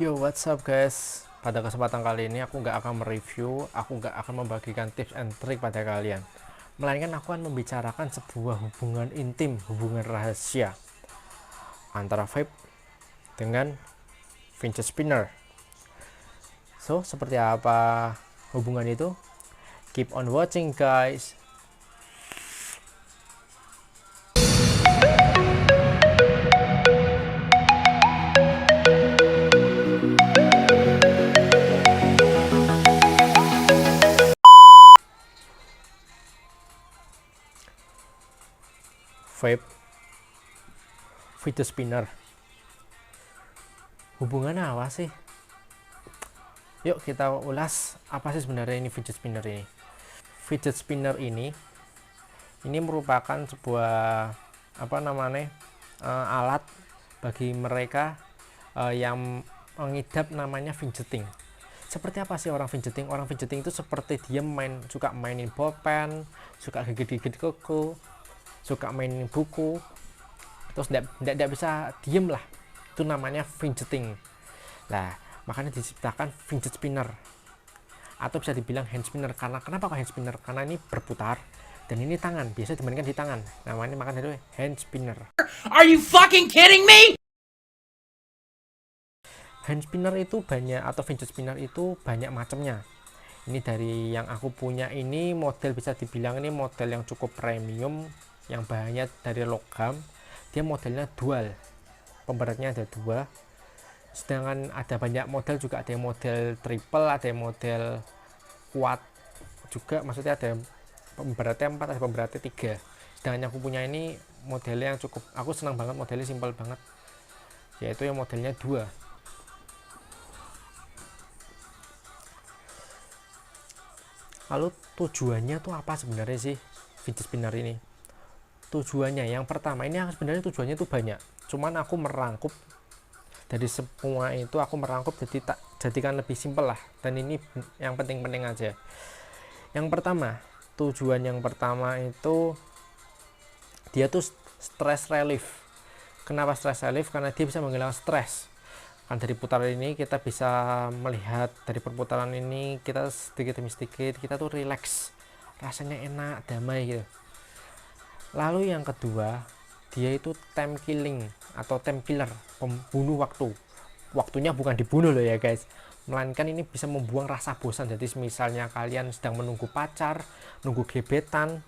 Yo, what's up guys? Pada kesempatan kali ini aku nggak akan mereview, aku nggak akan membagikan tips and trick pada kalian. Melainkan aku akan membicarakan sebuah hubungan intim, hubungan rahasia antara vape dengan vintage spinner. So, seperti apa hubungan itu? Keep on watching guys. Vape, vintage spinner. Hubungannya apa sih? Yuk kita ulas apa sih sebenarnya ini fidget spinner ini. Fidget spinner ini merupakan sebuah apa namanya alat bagi mereka yang mengidap namanya fidgeting. Seperti apa sih orang fidgeting? Orang fidgeting itu seperti dia suka mainin bolpen, suka gigit-gigit kuku, suka mainin buku, terus tidak bisa diem lah. Itu namanya fidgeting. Nah, makanya diciptakan fidget spinner atau bisa dibilang hand spinner. Karena kenapa kok hand spinner? Karena ini berputar dan ini tangan, biasa dimainkan di tangan, namanya makanya itu hand spinner. Are you fucking kidding me? Hand spinner itu banyak, atau fidget spinner itu banyak macamnya. Ini dari yang aku punya ini model, bisa dibilang ini model yang cukup premium, yang bahannya dari logam. Dia modelnya dual, pemberatnya ada dua. Sedangkan ada banyak model juga, ada yang model triple, ada yang model kuat juga, maksudnya ada pemberatnya 4, ada pemberatnya 3. Sedangkan yang aku punya ini modelnya yang cukup, aku senang banget, modelnya simpel banget, yaitu yang modelnya 2. Lalu tujuannya tuh apa sebenarnya sih fidget spinner ini? Tujuannya yang pertama, ini sebenarnya tujuannya tuh banyak, cuman aku merangkup dari semua itu, aku merangkup jadi tak jadikan lebih simpel lah, dan ini yang penting-penting aja. Yang pertama, tujuan yang pertama itu dia tuh stress relief. Kenapa stress relief? Karena dia bisa menghilangkan stres. Kan dari putaran ini kita bisa melihat, dari perputaran ini kita sedikit demi sedikit kita tuh relax, rasanya enak, damai gitu. Lalu yang kedua, dia itu time killing atau time killer, pembunuh waktu. Waktunya bukan dibunuh loh ya guys, melainkan ini bisa membuang rasa bosan. Jadi misalnya kalian sedang menunggu pacar, nunggu gebetan,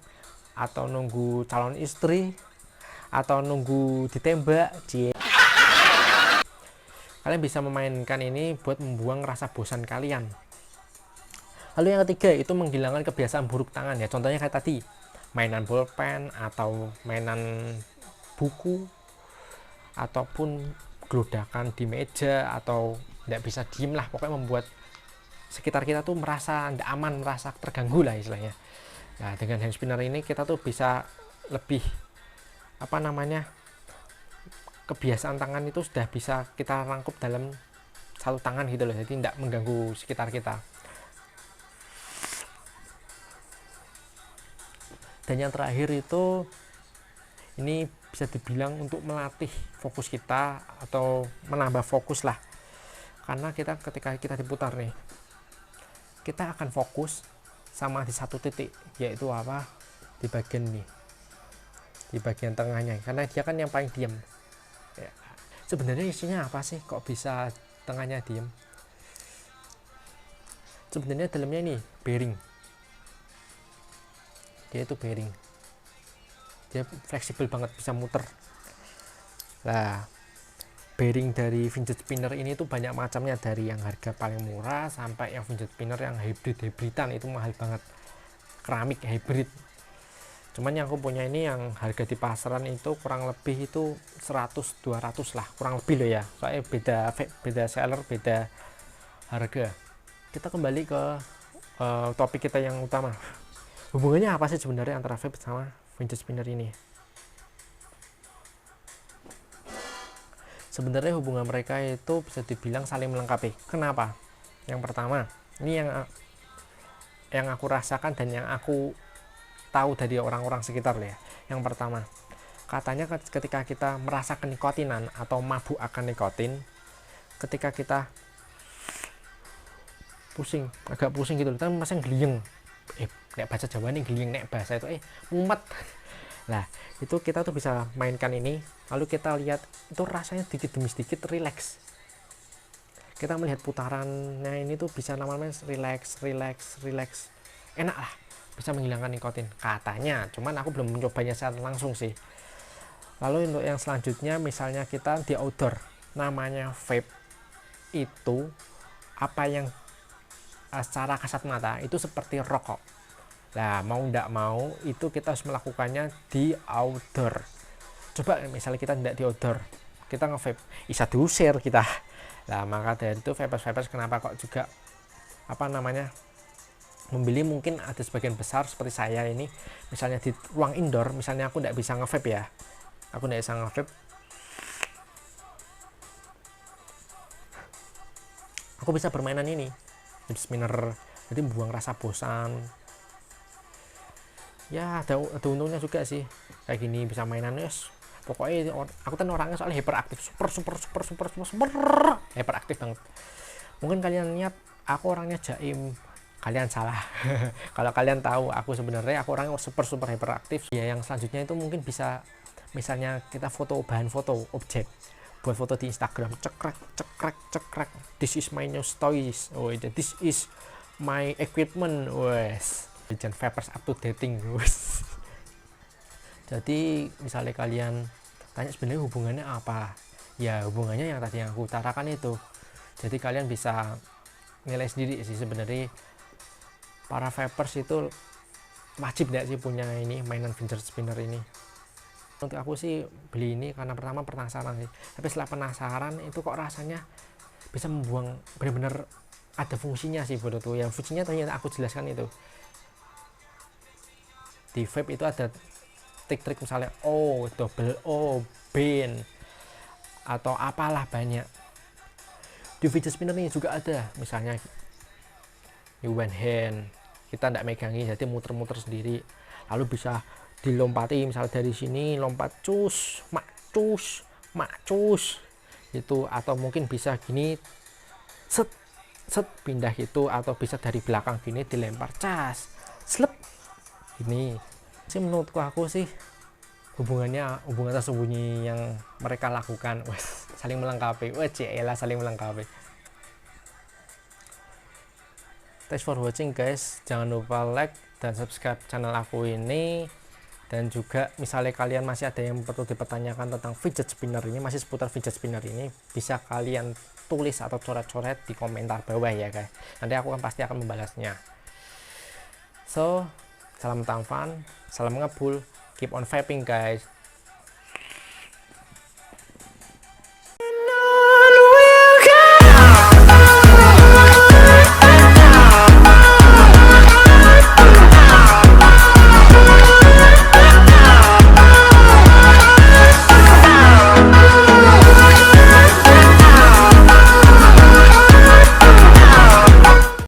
atau nunggu calon istri, atau nunggu ditembak, kalian bisa memainkan ini buat membuang rasa bosan kalian. Lalu yang ketiga itu menghilangkan kebiasaan buruk tangan ya, contohnya kayak tadi mainan bolpen atau mainan buku, ataupun gelodakan di meja, atau tidak bisa diem lah, pokoknya membuat sekitar kita tuh merasa tidak aman, merasa terganggu lah istilahnya. Nah, dengan hand spinner ini kita tuh bisa lebih apa namanya, kebiasaan tangan itu sudah bisa kita rangkup dalam satu tangan gitu loh, jadi tidak mengganggu sekitar kita. Dan yang terakhir itu, ini bisa dibilang untuk melatih fokus kita atau menambah fokus lah, karena kita ketika kita diputar nih, kita akan fokus sama di satu titik, yaitu apa, di bagian nih, di bagian tengahnya, karena dia kan yang paling diam ya. Sebenarnya isinya apa sih kok bisa tengahnya diam? Sebenarnya dalamnya ini bearing, dia itu bearing, dia fleksibel banget, bisa muter. Nah, bearing dari vintage spinner ini tuh banyak macamnya, dari yang harga paling murah sampai yang vintage spinner yang hybridan itu mahal banget, keramik hybrid. Cuman yang aku punya ini yang harga di pasaran itu kurang lebih itu 100-200 lah, kurang lebih loh ya, soalnya beda seller, beda harga. Kita kembali ke topik kita yang utama. Hubungannya apa sih sebenarnya antara vape sama vintage spinner ini? Sebenarnya hubungan mereka itu bisa dibilang saling melengkapi. Kenapa? Yang pertama, ini yang aku rasakan dan yang aku tahu dari orang-orang sekitar ya. Yang pertama, katanya ketika kita merasa kenikotinan atau mabuk akan nikotin, ketika kita pusing, agak pusing gitu, tapi masih gliyeng. Nek bahasa Jawa nih gliyeng, nek bahasa itu mumet. Nah, itu kita tuh bisa mainkan ini, lalu kita lihat itu rasanya sedikit demi sedikit relax. Kita melihat putarannya ini tuh bisa namanya relax. Enak lah, bisa menghilangkan nikotin katanya. Cuman aku belum mencobanya secara langsung sih. Lalu untuk yang selanjutnya, misalnya kita di outdoor, namanya vape itu apa yang secara kasat mata itu seperti rokok. Nah, mau ndak mau itu kita harus melakukannya di outdoor. Coba misalnya kita tidak di outdoor, kita nge-vape, bisa diusir kita. Nah, maka dari itu vapers kenapa kok juga apa namanya membeli, mungkin ada sebagian besar seperti saya ini, misalnya di ruang indoor, misalnya aku tidak bisa nge-vape ya, aku tidak bisa nge-vape, aku bisa permainan ini fidget spinner, jadi buang rasa bosan. Ya ada untungnya juga sih, kayak gini bisa mainan, yes. Pokoknya aku kan orangnya soalnya hiperaktif, super hiperaktif banget. Mungkin kalian lihat aku orangnya jaim, kalian salah. Kalau kalian tahu aku sebenarnya aku orangnya super hiperaktif ya. Yang selanjutnya itu mungkin bisa misalnya kita foto, bahan foto objek buat foto di Instagram, cekrek, this is my new toys, oh this is my equipment, wes. Jangan vapers up to dating, wes. Jadi misalnya kalian tanya sebenarnya hubungannya apa, ya hubungannya yang tadi yang aku utarakan itu. Jadi kalian bisa nilai sendiri sih sebenarnya para vapers itu wajib nggak sih punya ini mainan fidget spinner ini. Untuk aku sih beli ini karena pertama penasaran sih, tapi setelah penasaran itu kok rasanya bisa membuang, benar-benar ada fungsinya sih buat itu. Yang fungsinya ternyata aku jelaskan itu di vape itu ada trik-trik, misalnya double O, bin atau apalah banyak. Di fidget spinner ini juga ada, misalnya one hand, kita tidak megangi, jadi muter-muter sendiri, lalu bisa dilompati, misalnya dari sini lompat cus itu, atau mungkin bisa gini set pindah gitu, atau bisa dari belakang gini dilempar cas slep. Ini sih menurutku aku sih hubungan tersembunyi yang mereka lakukan, saling melengkapi, saling melengkapi. Thanks for watching guys, jangan lupa like dan subscribe channel aku ini. Dan juga misalnya kalian masih ada yang perlu dipertanyakan tentang fidget spinner ini, masih seputar fidget spinner ini, bisa kalian tulis atau coret-coret di komentar bawah ya guys, nanti aku pasti akan membalasnya. So, salam tampan, salam ngebul, keep on vaping guys.